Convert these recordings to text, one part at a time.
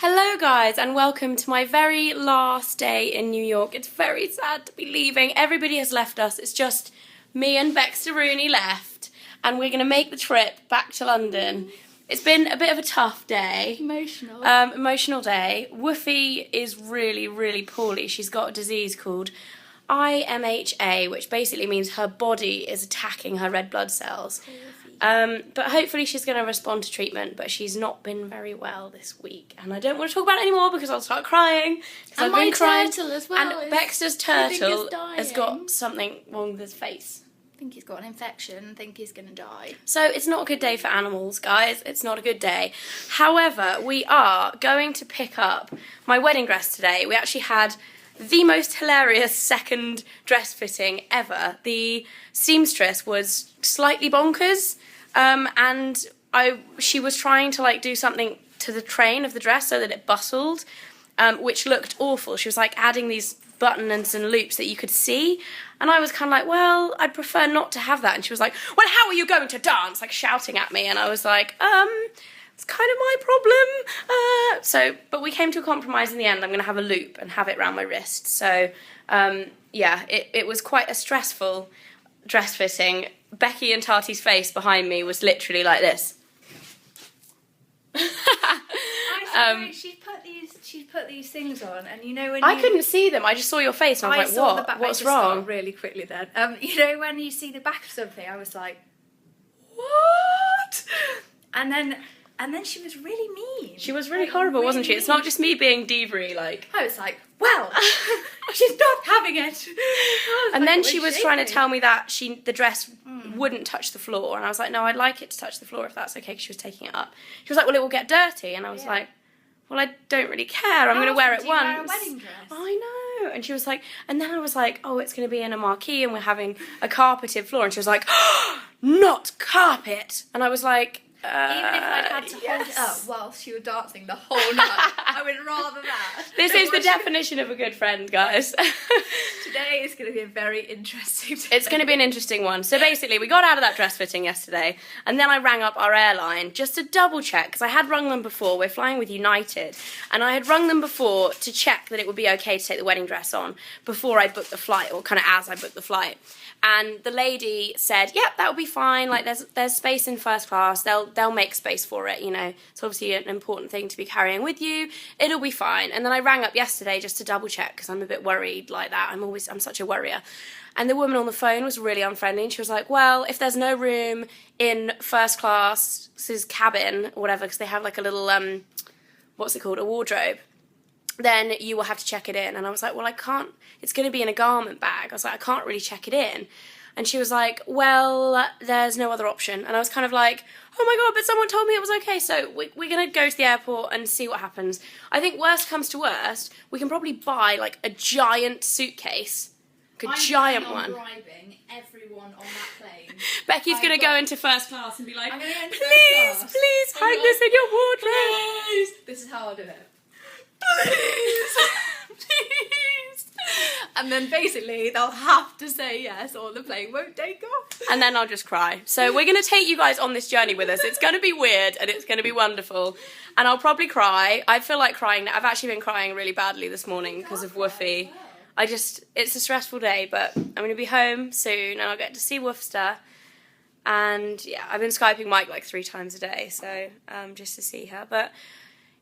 Hello guys and welcome to my very last day in New York. It's very sad to be leaving. Everybody has left us. It's just me and Baxter Rooney left and we're going to make the trip back to London. It's been a bit of a tough day. Emotional day. Woofie is really poorly. She's got a disease called IMHA, which basically means her body is attacking her red blood cells. But hopefully she's going to respond to treatment, but she's not been very well this week. And I don't want to talk about it anymore because I'll start crying. And I've my been crying. turtle as well. And Baxter's turtle has got something wrong with his face. I think he's got an infection. I think he's going to die. So it's not a good day for animals, guys. It's not a good day. However, we are going to pick up my wedding dress today. We actually had the most hilarious second dress fitting ever. The seamstress was slightly bonkers. And she was trying to like do something to the train of the dress so that it bustled, which looked awful. She was like adding these buttons and loops that you could see, and I was kind of like, well, I'd prefer not to have that. And she was like, well, how are you going to dance? Like shouting at me, and I was like, it's kind of my problem. But we came to a compromise in the end. I'm going to have a loop and have it around my wrist. So yeah, it was quite a stressful dress fitting. Becky and Tati's face behind me was literally like this. She's put these things on, and you know when I couldn't see them. I just saw your face, and I was like, "What? What's wrong?" Really quickly then. You know when you see the back of something, I was like, "What?" And then she was really mean. She was really horrible, wasn't she? It's not just me being Devery, like. I was like, well, she's not having it. And then she was trying to tell me that the dress wouldn't touch the floor, and I was like, no, I'd like it to touch the floor if that's okay, because she was taking it up. She was like, well, it will get dirty, and I was like, well, I don't really care. I'm going to wear it once. Wear a wedding dress? I know. And she was like, and then I was like, oh, it's going to be in a marquee, and we're having a carpeted floor, and she was like, oh, not carpet, and I was like. Even if I'd had to hold it up whilst you were dancing the whole night, I would rather that. This is the definition of a good friend, guys. Today is going to be a very interesting day. It's going to be an interesting one. So basically, we got out of that dress fitting yesterday, and then I rang up our airline just to double check, because I had rung them before. We're flying with United, and I had rung them before to check that it would be okay to take the wedding dress on before I booked the flight, or kind of as I booked the flight. And the lady said, yep, that will be fine. Like, there's space in first class. They'll make space for it, you know. It's obviously an important thing to be carrying with you. It'll be fine. And then I rang up yesterday just to double check, because I'm a bit worried like that. I'm such a worrier. And the woman on the phone was really unfriendly, and she was like, well, if there's no room in first class's cabin or whatever, because they have like a little, what's it called, a wardrobe, then you will have to check it in. And I was like, well, I can't, it's going to be in a garment bag. I was like, I can't really check it in. And she was like, well, there's no other option. And I was kind of like, oh my God, but someone told me it was okay. So we're going to go to the airport and see what happens. I think worst comes to worst, we can probably buy like a giant suitcase. Like a giant one. Bribing everyone on that plane. Becky's going to go into first class and be like, please hang this in your wardrobe. Please. This is how I'll do it. Please. And then basically they'll have to say yes or the plane won't take off. And then I'll just cry. So we're going to take you guys on this journey with us. It's going to be weird and it's going to be wonderful. And I'll probably cry. I feel like crying. I've actually been crying really badly this morning because of Woofie. It's a stressful day, but I'm going to be home soon and I'll get to see Woofster. And yeah, I've been Skyping Mike like 3 times a day, so just to see her. But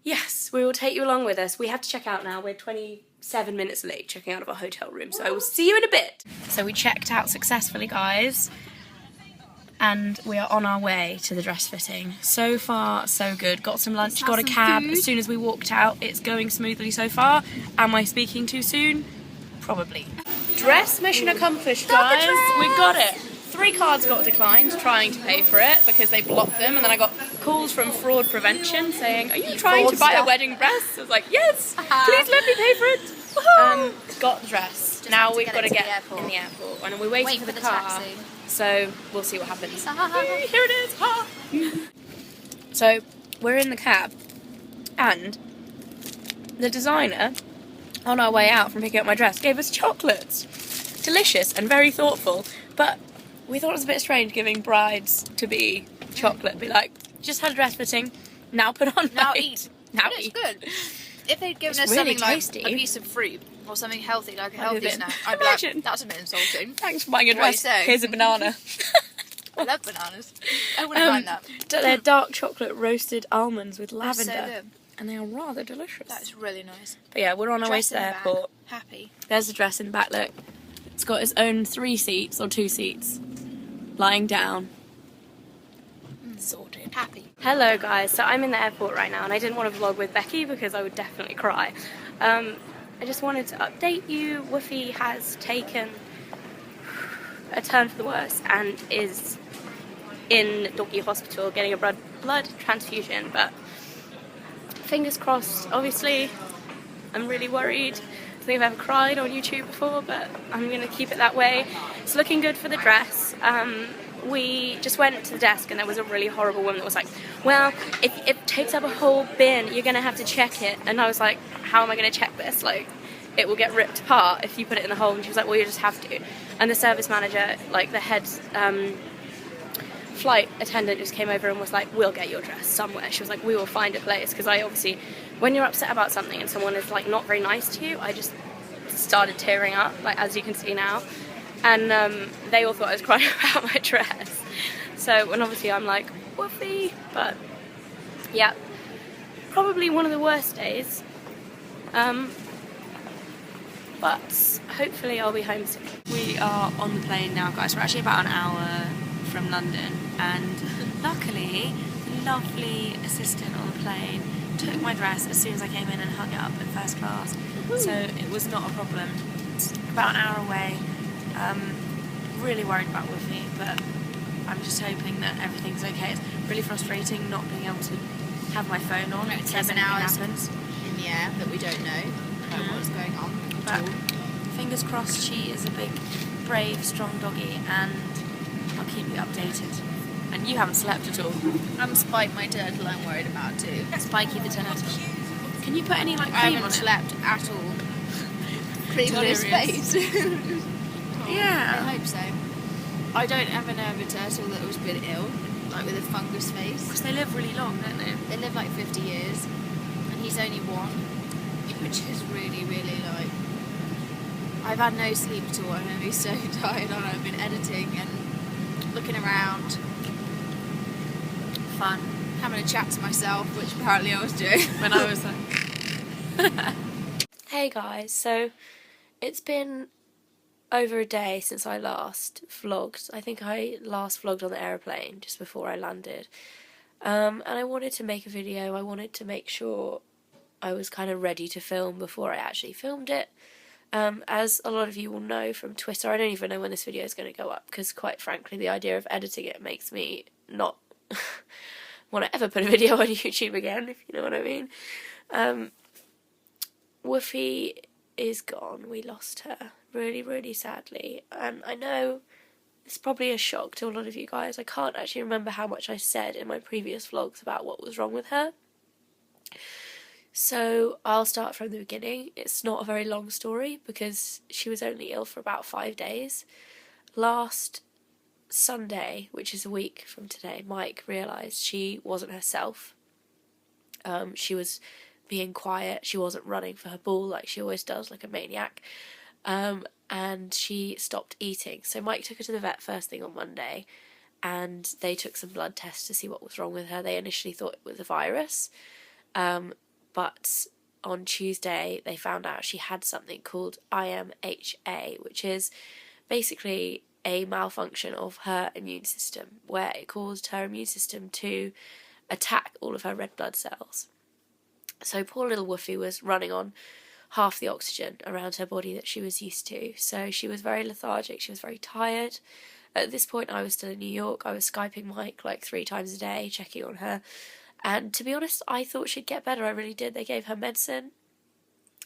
yes, we will take you along with us. We have to check out now. We're 27 minutes late checking out of our hotel room, so I will see you in a bit. So we checked out successfully, guys, and we are on our way to the dress fitting. So far, so good. Got some lunch, got a cab. As soon as we walked out, it's going smoothly so far. Am I speaking too soon? Probably. Dress mission accomplished, guys. We got it. 3 cards got declined trying to pay for it because they blocked them, and then I got calls from fraud prevention saying, are you trying to buy a wedding dress? I was like, yes, please let me pay for it. Got the dress. Now we've got to get in the airport, and we're waiting for the car, taxi. So we'll see what happens. Here it is. So we're in the cab, and the designer, on our way out from picking up my dress, gave us chocolates. Delicious and very thoughtful, but we thought it was a bit strange giving brides to be chocolate. Be like, just had a dress fitting, now put on now weight. Eat. But it's good. If they'd given us really something tasty. like a piece of fruit or something healthy, like a I'd healthy be a bit- snack, I'd be like, Imagine. that's a bit insulting. Thanks for buying a What do you dress. say? Here's a banana. I love bananas. I wouldn't mind that. They're dark chocolate roasted almonds with That's so lavender. good. And they are rather delicious. That's really nice. But yeah, we're on our way Dress to the in back. airport. Happy. There's the dress in the back, look. It's got its own 3 seats, or 2 seats. Lying down. Sorted. Happy. Hello guys, so I'm in the airport right now and I didn't want to vlog with Becky because I would definitely cry. I just wanted to update you. Woofy has taken a turn for the worse and is in doggy hospital getting a blood transfusion, but fingers crossed. Obviously I'm really worried. I think I've ever cried on YouTube before, but I'm going to keep it that way. It's looking good for the dress. We just went to the desk and there was a really horrible woman that was like, well, if it takes up a whole bin, you're going to have to check it. And I was like, how am I going to check this? Like, it will get ripped apart if you put it in the hole. And she was like, well, you just have to. And the service manager, like the head flight attendant, just came over and was like, we'll get your dress somewhere. She was like, we will find a place. Because I obviously, when you're upset about something and someone is like not very nice to you, I just started tearing up, like as you can see now. And they all thought I was crying about my dress. So, and obviously I'm like, woofy. But yeah, probably one of the worst days. But hopefully I'll be home soon. We are on the plane now, guys. We're actually about an hour from London, and luckily the lovely assistant on the plane took my dress as soon as I came in and hung it up in first class. So it was not a problem. It's about an hour away. Really worried about Woofy, but I'm just hoping that everything's okay. It's really frustrating not being able to have my phone on. Like in case 7 anything hours happens. in the air that we don't know about what's going on at But all. fingers crossed she is a big, brave, strong doggy, and I'll keep you updated. And you haven't slept at all. I'm Spike, my turtle, I'm worried about too. Spiky the turtle. Can you put any like I cream haven't on it? slept at all. Cream on his Delirious. face. I Yeah. hope so. I don't ever know of a turtle that was been ill, like with a fungus face. Because they live really long, don't they? They live like 50 years, and he's only 1, which is really, really like... I've had no sleep at all, I'm going to be so tired, and I've been editing and looking around, Fun. having a chat to myself, which apparently I was doing. When I was like... Hey guys, so it's been over a day since I last vlogged. I think I last vlogged on the aeroplane just before I landed. And I wanted to make a video. I wanted to make sure I was kind of ready to film before I actually filmed it. As a lot of you will know from Twitter, I don't even know when this video is going to go up, because quite frankly the idea of editing it makes me not want to ever put a video on YouTube again, if you know what I mean. Woofy is gone. We lost her really, really sadly. And I know it's probably a shock to a lot of you guys. I can't actually remember how much I said in my previous vlogs about what was wrong with her. So I'll start from the beginning. It's not a very long story because she was only ill for about 5 days. Last Sunday, which is a week from today, Mike realised she wasn't herself. She was being quiet. She wasn't running for her ball like she always does, like a maniac. And she stopped eating. So Mike took her to the vet first thing on Monday, and they took some blood tests to see what was wrong with her. They initially thought it was a virus, but on Tuesday they found out she had something called IMHA, which is basically a malfunction of her immune system, where it caused her immune system to attack all of her red blood cells. So poor little Woofy was running on half the oxygen around her body that she was used to. So she was very lethargic, she was very tired. At this point I was still in New York. I was Skyping Mike like 3 times a day, checking on her. And to be honest, I thought she'd get better, I really did. They gave her medicine.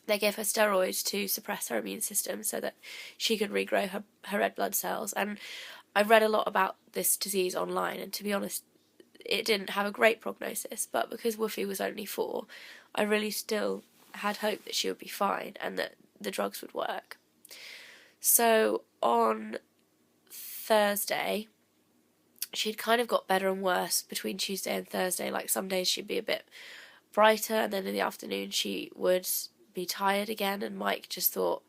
They gave her steroids to suppress her immune system so that she could regrow her red blood cells. And I read a lot about this disease online, and to be honest, it didn't have a great prognosis, but because Woofy was only 4, I really still had hope that she would be fine and that the drugs would work. So on Thursday, she'd kind of got better and worse between Tuesday and Thursday. Like some days she'd be a bit brighter, and then in the afternoon she would be tired again, and Mike just thought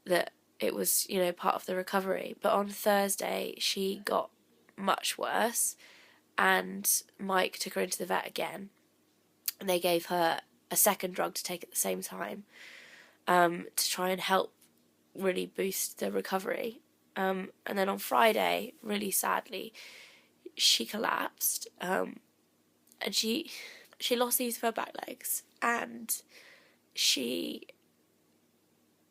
that it was, you know, part of the recovery. But on Thursday she got much worse, and Mike took her into the vet again, and they gave her a second drug to take at the same time, to try and help really boost the recovery. And then on Friday, really sadly, she collapsed, and she lost the use of her back legs, and she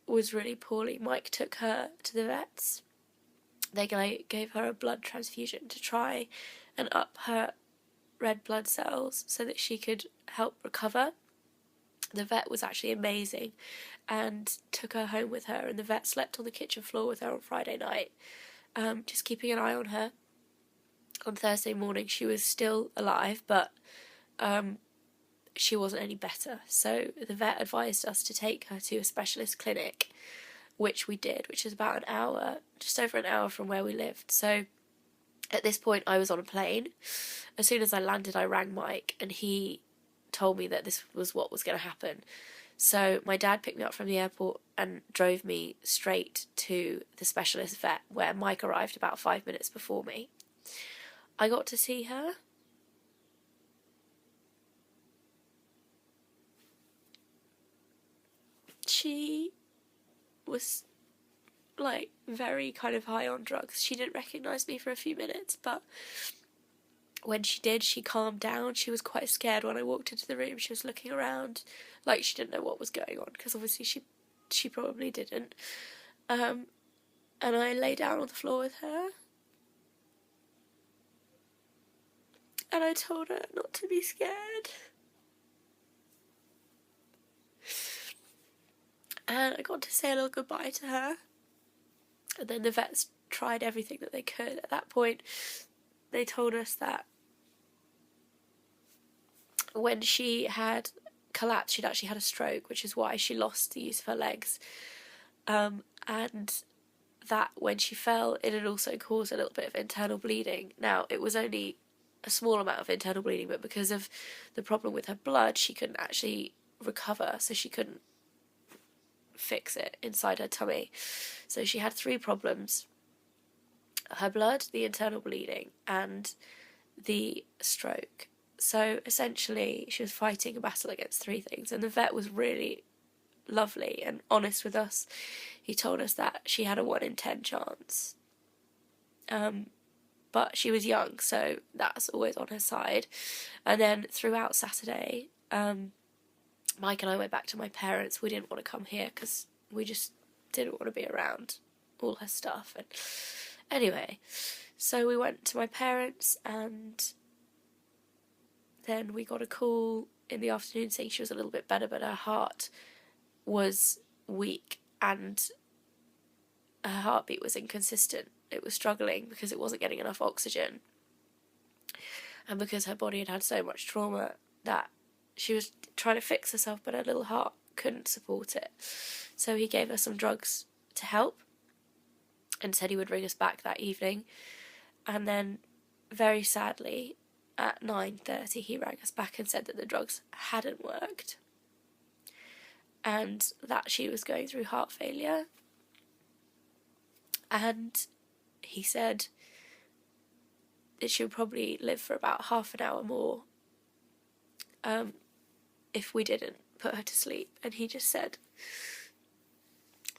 was really poorly. Mike took her to the vets. They gave her a blood transfusion to try and up her red blood cells so that she could help recover. The vet was actually amazing and took her home with her, and the vet slept on the kitchen floor with her on Friday night, just keeping an eye on her. On Thursday morning she was still alive, but she wasn't any better, so the vet advised us to take her to a specialist clinic, which we did, which is about an hour, just over an hour from where we lived. So at this point I was on a plane. As soon as I landed I rang Mike, and he told me that this was what was going to happen. So my dad picked me up from the airport and drove me straight to the specialist vet, where Mike arrived about 5 minutes before me. I got to see her. She was like very kind of high on drugs. She didn't recognise me for a few minutes, but when she did, she calmed down. She was quite scared when I walked into the room. She was looking around like she didn't know what was going on, because obviously she probably didn't. And I lay down on the floor with her, and I told her not to be scared. And I got to say a little goodbye to her. And then the vets tried everything that they could. At that point, they told us that when she had collapsed, she'd actually had a stroke, which is why she lost the use of her legs. And that when she fell, it had also caused a little bit of internal bleeding. Now, it was only a small amount of internal bleeding, but because of the problem with her blood, she couldn't actually recover, so she couldn't fix it inside her tummy. So she had 3 problems: her blood, the internal bleeding, and the stroke. So essentially she was fighting a battle against 3 things, and the vet was really lovely and honest with us. He told us that she had a 1 in 10 chance, but she was young, so that's always on her side. And then throughout Saturday, Mike and I went back to my parents. We didn't want to come here because we just didn't want to be around all her stuff. And anyway, so we went to my parents, and then we got a call in the afternoon saying she was a little bit better, but her heart was weak and her heartbeat was inconsistent. It was struggling because it wasn't getting enough oxygen, and because her body had had so much trauma that she was trying to fix herself, but her little heart couldn't support it. So he gave her some drugs to help and said he would ring us back that evening. And then, very sadly, at 9:30 he rang us back and said that the drugs hadn't worked and that she was going through heart failure. And he said that she would probably live for about half an hour more if we didn't put her to sleep. And he just said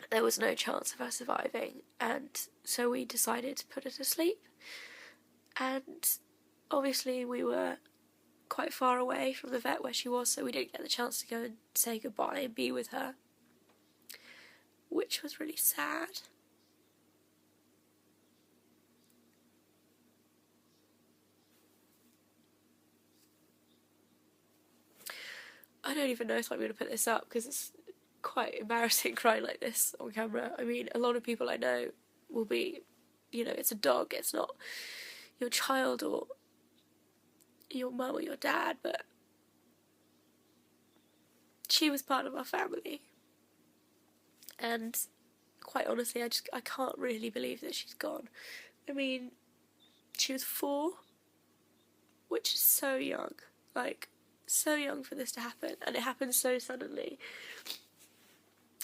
there was no chance of her surviving, and so we decided to put her to sleep. And obviously we were quite far away from the vet where she was, so we didn't get the chance to go and say goodbye and be with her, which was really sad. I don't even know if I'm going to put this up because it's quite embarrassing crying like this on camera. I mean, a lot of people I know will be, you know, it's a dog, it's not your child or your mum or your dad, but she was part of our family. And quite honestly, I can't really believe that she's gone. I mean, she was 4, which is so young, like, so young for this to happen, and it happened so suddenly.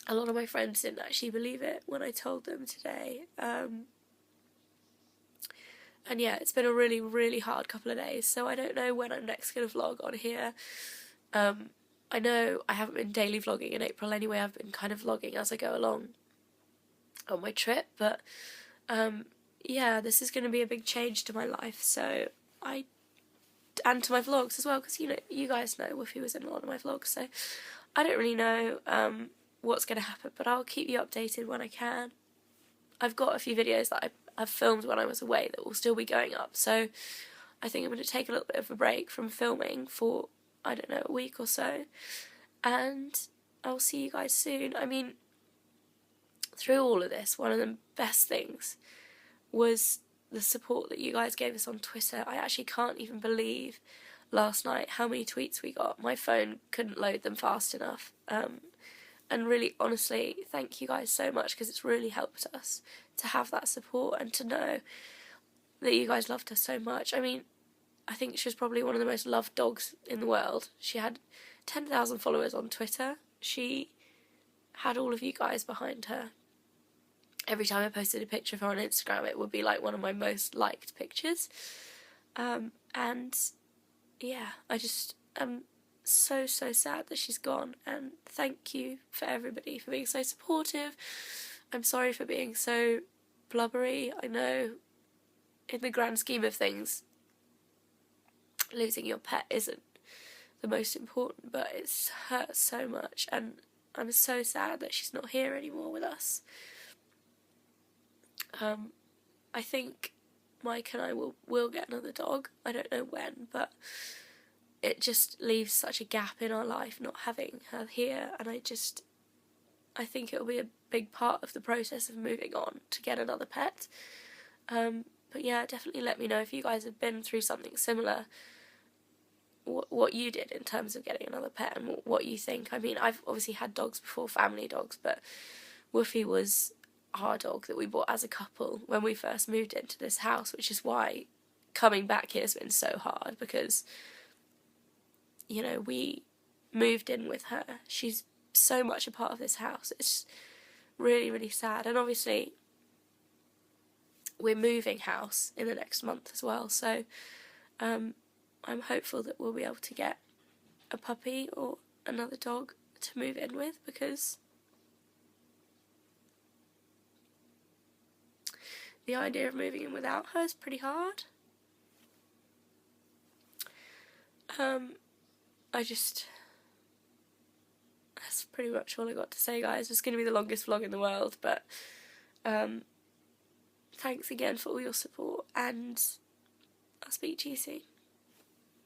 A lot of my friends didn't actually believe it when I told them today. And yeah, it's been a really, really hard couple of days, so I don't know when I'm next going to vlog on here. I know I haven't been daily vlogging in April anyway. I've been kind of vlogging as I go along on my trip, but yeah, this is going to be a big change to my life, so and to my vlogs as well, because you guys know Woofy was in a lot of my vlogs, so I don't really know what's going to happen, but I'll keep you updated when I can. I've got a few videos that I've filmed when I was away that will still be going up, so I think I'm going to take a little bit of a break from filming for, I don't know, a week or so, and I'll see you guys soon. I mean, through all of this, one of the best things was the support that you guys gave us on Twitter. I actually can't even believe last night how many tweets we got. My phone couldn't load them fast enough. And really, honestly, thank you guys so much, because it's really helped us to have that support and to know that you guys loved us so much. I mean, I think she was probably one of the most loved dogs in the world. She had 10,000 followers on Twitter. She had all of you guys behind her. Every time I posted a picture of her on Instagram, it would be like one of my most liked pictures. And yeah, I just am so sad that she's gone, and thank you for everybody for being so supportive. I'm sorry for being so blubbery. I know in the grand scheme of things, losing your pet isn't the most important, but it's hurt so much, and I'm so sad that she's not here anymore with us. I think Mike and I will get another dog. I don't know when, but it just leaves such a gap in our life not having her here, and I think it'll be a big part of the process of moving on to get another pet. But yeah, definitely let me know if you guys have been through something similar, what you did in terms of getting another pet and what you think. I mean, I've obviously had dogs before, family dogs, but Woofy was our dog that we bought as a couple when we first moved into this house, which is why coming back here has been so hard, because we moved in with her. She's so much a part of this house. It's really, really sad. And obviously we're moving house in the next month as well, so I'm hopeful that we'll be able to get a puppy or another dog to move in with, because the idea of moving in without her is pretty hard. That's pretty much all I got to say, guys. It's going to be the longest vlog in the world, but thanks again for all your support, and I'll speak to you soon.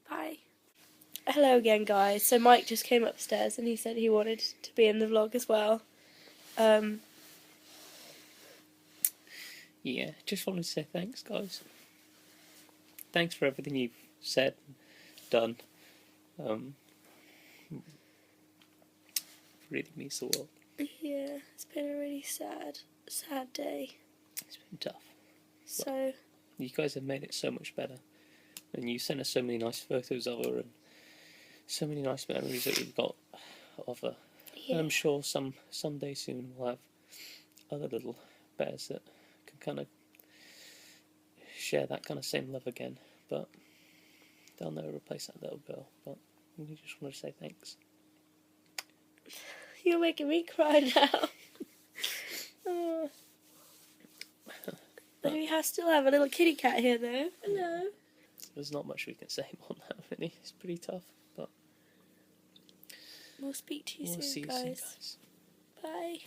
Bye. Hello again, guys. So Mike just came upstairs and he said he wanted to be in the vlog as well. Yeah, just wanted to say thanks, guys. Thanks for everything you've said and done. Really means the world. Yeah, it's been a really sad day. It's been tough. So you guys have made it so much better, and you sent us so many nice photos of her and so many nice memories that we've got of her. yeah. And I'm sure someday soon we'll have other little bears that can kind of share that kind of same love again, but they'll never replace that little girl. But we just want to say thanks. You're making me cry now. Oh. We still have a little kitty cat here though. Hello. There's not much we can say more than that, really. It's pretty tough, but we'll speak to you soon, see you guys. soon, guys. Bye.